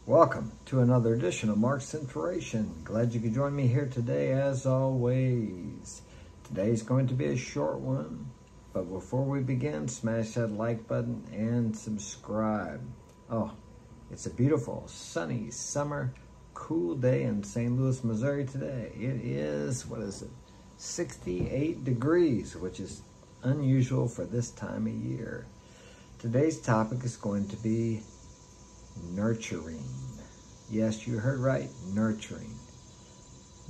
Welcome to another edition of Mark's Inspiration. Glad you could join me here today as always. Today's going to be a short one, but before we begin, smash that like button and subscribe. Oh, it's a beautiful, sunny, summer, cool day in St. Louis, Missouri today. It is, 68 degrees, which is unusual for this time of year. Today's topic is going to be nurturing. Yes, you heard right, nurturing.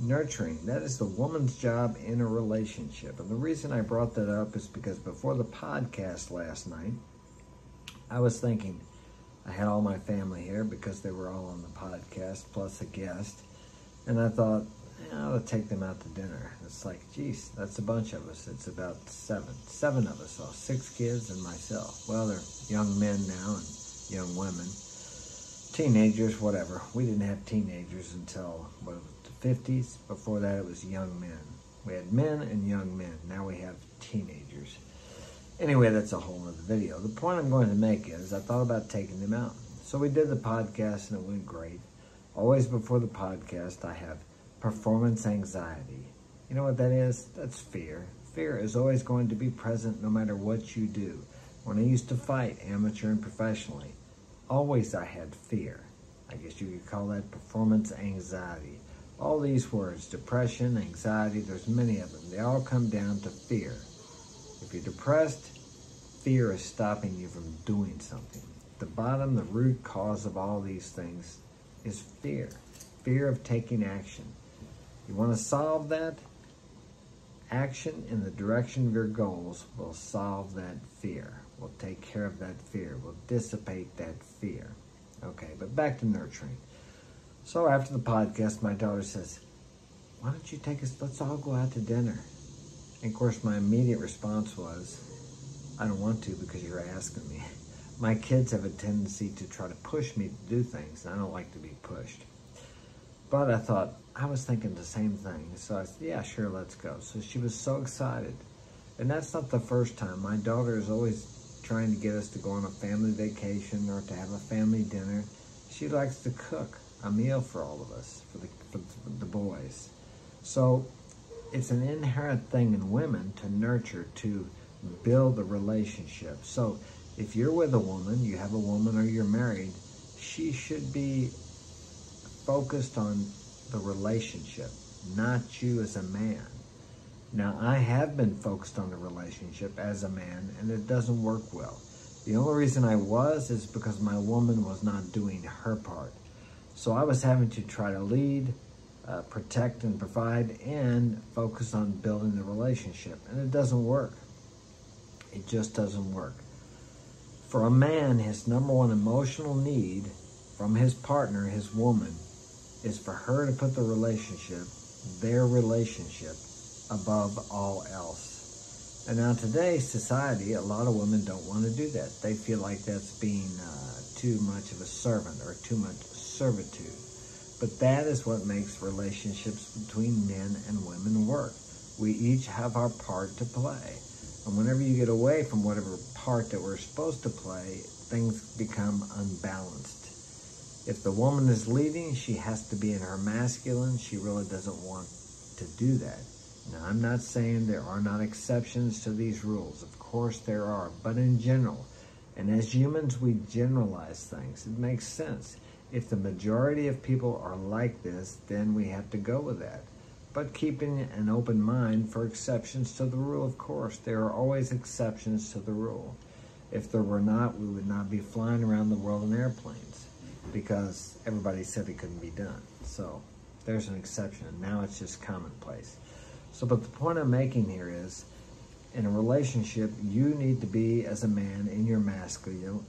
Nurturing, that is the woman's job in a relationship. And the reason I brought that up is because before the podcast last night, I was thinking, I had all my family here because they were all on the podcast, plus a guest. And I thought, I ought to take them out to dinner. It's like, geez, that's a bunch of us. It's about seven of us, so 6 kids and myself. Well, they're young men now and young women. Teenagers, whatever. We didn't have teenagers until, the 50s. Before that, it was young men. We had men and young men. Now we have teenagers. Anyway, that's a whole other video. The point I'm going to make is I thought about taking them out. So we did the podcast and it went great. Always before the podcast, I have performance anxiety. You know what that is? That's fear. Fear is always going to be present no matter what you do. When I used to fight, amateur and professionally, always I had fear. I guess you could call that performance anxiety. All these words, depression, anxiety, there's many of them. They all come down to fear. If you're depressed, fear is stopping you from doing something. The bottom, the root cause of all these things is fear. Fear of taking action. You want to solve that? Action in the direction of your goals will solve that fear. Will take care of that fear. Will dissipate that fear. Okay, but back to nurturing. So after the podcast, my daughter says, why don't you take us, let's all go out to dinner. And of course, my immediate response was, I don't want to because you're asking me. My kids have a tendency to try to push me to do things, and I don't like to be pushed. But I thought, I was thinking the same thing. So I said, yeah, sure, let's go. So she was so excited. And that's not the first time. My daughter is always trying to get us to go on a family vacation or to have a family dinner. She likes to cook a meal for all of us, for the boys. So it's an inherent thing in women to nurture, to build a relationship. So if you're with a woman, you have a woman or you're married, she should be focused on the relationship, not you as a man. Now, I have been focused on the relationship as a man, and it doesn't work well. The only reason I was is because my woman was not doing her part. So I was having to try to lead, protect and provide, and focus on building the relationship. And it doesn't work. It just doesn't work. For a man, his number one emotional need from his partner, his woman, is for her to put the relationship, their relationship, above all else. And now today's society, a lot of women don't want to do that. They feel like that's being too much of a servant or too much servitude. But that is what makes relationships between men and women work. We each have our part to play. And whenever you get away from whatever part that we're supposed to play, things become unbalanced. If the woman is leading, she has to be in her masculine. She really doesn't want to do that. Now, I'm not saying there are not exceptions to these rules. Of course there are, but in general, and as humans, we generalize things. It makes sense. If the majority of people are like this, then we have to go with that. But keeping an open mind for exceptions to the rule, of course. There are always exceptions to the rule. If there were not, we would not be flying around the world in airplanes because everybody said it couldn't be done. So there's an exception. Now it's just commonplace. So, but the point I'm making here is, in a relationship, you need to be, as a man, in your masculine,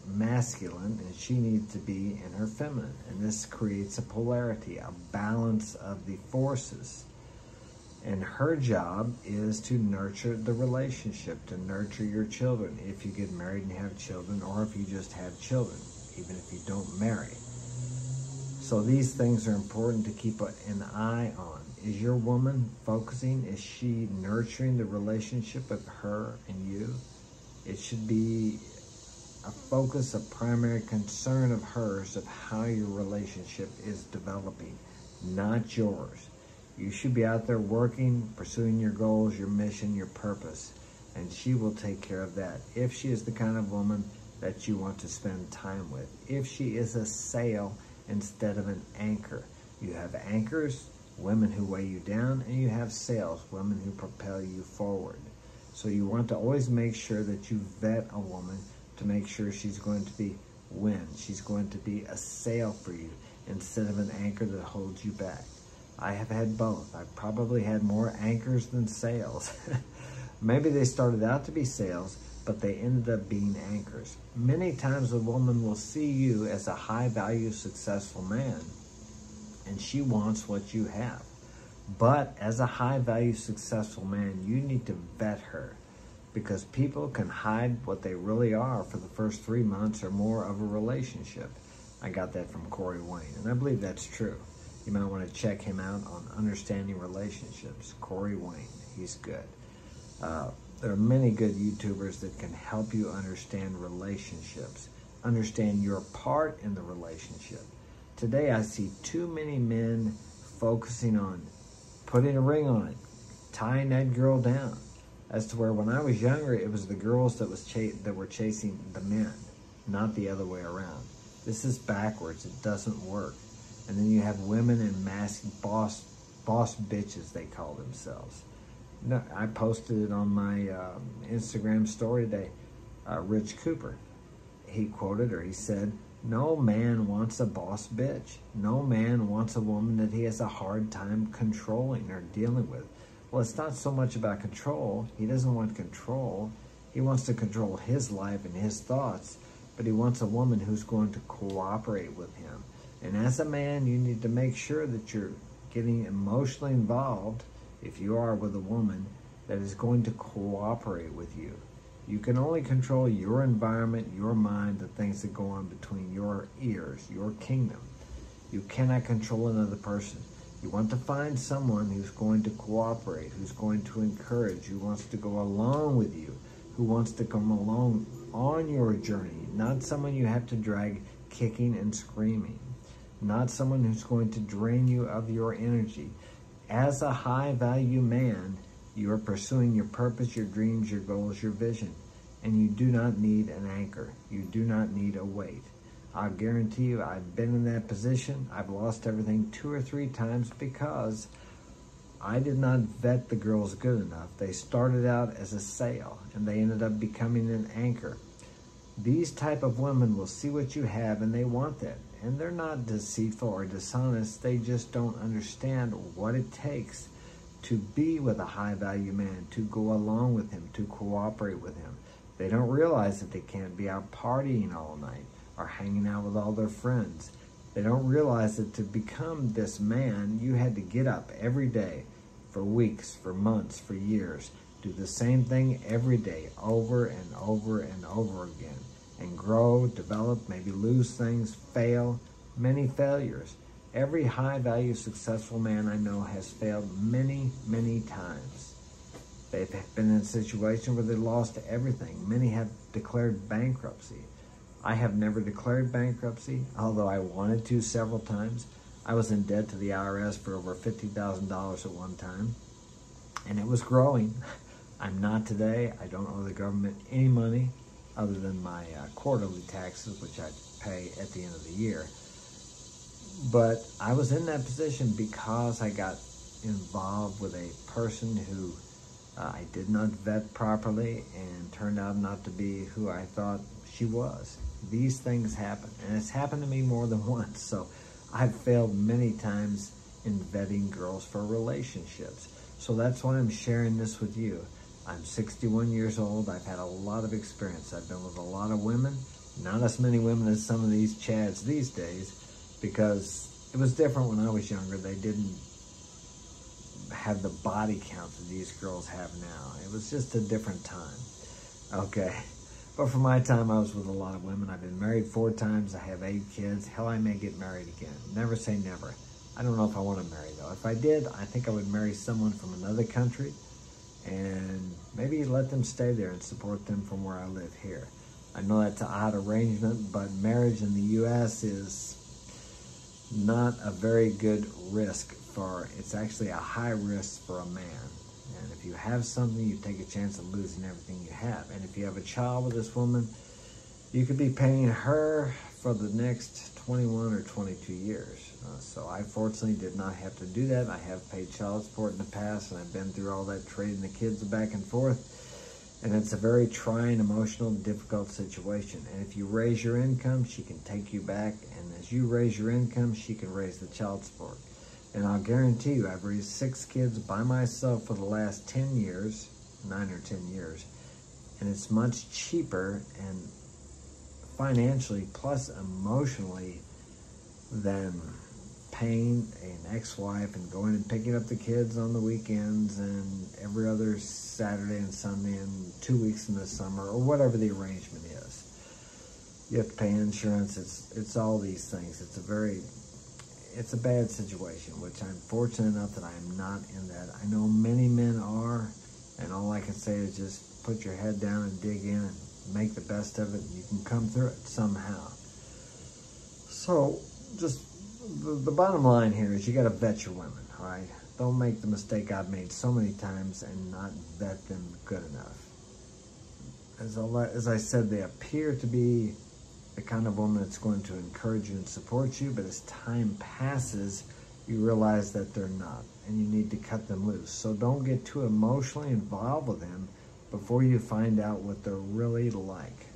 and she needs to be in her feminine. And this creates a polarity, a balance of the forces. And her job is to nurture the relationship, to nurture your children, if you get married and have children, or if you just have children, even if you don't marry. So these things are important to keep an eye on. Is your woman focusing? Is she nurturing the relationship of her and you? It should be a focus, a primary concern of hers of how your relationship is developing, not yours. You should be out there working, pursuing your goals, your mission, your purpose, and she will take care of that. If she is the kind of woman that you want to spend time with. If she is a sail instead of an anchor. You have anchors, women who weigh you down, and you have sails, women who propel you forward. So you want to always make sure that you vet a woman to make sure she's going to be wind. She's going to be a sail for you instead of an anchor that holds you back. I have had both. I've probably had more anchors than sails. Maybe they started out to be sails, but they ended up being anchors. Many times a woman will see you as a high-value, successful man, and she wants what you have. But as a high-value, successful man, you need to vet her, because people can hide what they really are for the first 3 months or more of a relationship. I got that from Corey Wayne, and I believe that's true. You might want to check him out on Understanding Relationships. Corey Wayne, he's good. There are many good YouTubers that can help you understand relationships, understand your part in the relationship. Today I see too many men focusing on putting a ring on it, tying that girl down. As to where when I was younger, it was the girls that were chasing the men, not the other way around. This is backwards. It doesn't work. And then you have women in masked boss bitches, they call themselves. No, I posted it on my Instagram story today. Rich Cooper, he quoted, or he said, "No man wants a boss bitch. No man wants a woman that he has a hard time controlling or dealing with." Well, it's not so much about control. He doesn't want control. He wants to control his life and his thoughts, but he wants a woman who's going to cooperate with him. And as a man, you need to make sure that you're getting emotionally involved, if you are with a woman, that is going to cooperate with you. You can only control your environment, your mind, the things that go on between your ears, your kingdom. You cannot control another person. You want to find someone who's going to cooperate, who's going to encourage, who wants to go along with you, who wants to come along on your journey, not someone you have to drag kicking and screaming, not someone who's going to drain you of your energy. As a high-value man, you are pursuing your purpose, your dreams, your goals, your vision, and you do not need an anchor. You do not need a weight. I'll guarantee you, I've been in that position. I've lost everything 2 or 3 times because I did not vet the girls good enough. They started out as a sail, and they ended up becoming an anchor. These type of women will see what you have, and they want that. And they're not deceitful or dishonest. They just don't understand what it takes to be with a high-value man, to go along with him, to cooperate with him. They don't realize that they can't be out partying all night or hanging out with all their friends. They don't realize that to become this man, you had to get up every day for weeks, for months, for years, do the same thing every day, over and over and over again, and grow, develop, maybe lose things, fail, many failures. Every high-value, successful man I know has failed many, many times. They've been in a situation where they lost everything. Many have declared bankruptcy. I have never declared bankruptcy, although I wanted to several times. I was in debt to the IRS for over $50,000 at one time, and it was growing. I'm not today. I don't owe the government any money other than my quarterly taxes, which I pay at the end of the year. But I was in that position because I got involved with a person who I did not vet properly and turned out not to be who I thought she was. These things happen, and it's happened to me more than once. So I've failed many times in vetting girls for relationships. So that's why I'm sharing this with you. I'm 61 years old. I've had a lot of experience. I've been with a lot of women, not as many women as some of these chads these days, because it was different when I was younger. They didn't have the body count that these girls have now. It was just a different time. Okay. But for my time, I was with a lot of women. I've been married 4 times. I have 8 kids. Hell, I may get married again. Never say never. I don't know if I want to marry, though. If I did, I think I would marry someone from another country and maybe let them stay there and support them from where I live here. I know that's an odd arrangement, but marriage in the U.S. is not a very good risk it's actually a high risk for a man. And if you have something, you take a chance of losing everything you have. And if you have a child with this woman, you could be paying her for the next 21 or 22 years. So I fortunately did not have to do that. I have paid child support in the past, and I've been through all that trading the kids back and forth. And it's a very trying, emotional, difficult situation. And if you raise your income, she can take you back. And as you raise your income, she can raise the child support. And I'll guarantee you, I've raised 6 kids by myself for the last 10 years, 9 or 10 years. And it's much cheaper and financially plus emotionally than paying an ex-wife and going and picking up the kids on the weekends and every other Saturday and Sunday and 2 weeks in the summer, or whatever the arrangement is. You have to pay insurance. It's all these things. It's a bad situation, which I'm fortunate enough that I am not in that. I know many men are, and all I can say is just put your head down and dig in and make the best of it, and you can come through it somehow. So just the bottom line here is you got to vet your women, all right? Don't make the mistake I've made so many times and not vet them good enough. As I said, they appear to be the kind of woman that's going to encourage you and support you, but as time passes, you realize that they're not, and you need to cut them loose. So don't get too emotionally involved with them before you find out what they're really like,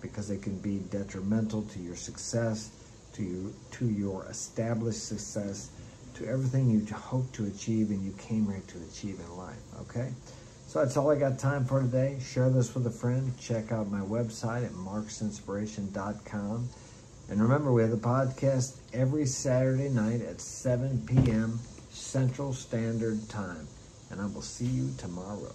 because it can be detrimental to your success, to your established success, to everything you hope to achieve and you came here to achieve in life, okay? So that's all I got time for today. Share this with a friend. Check out my website at marksinspiration.com. And remember, we have the podcast every Saturday night at 7 p.m. Central Standard Time. And I will see you tomorrow.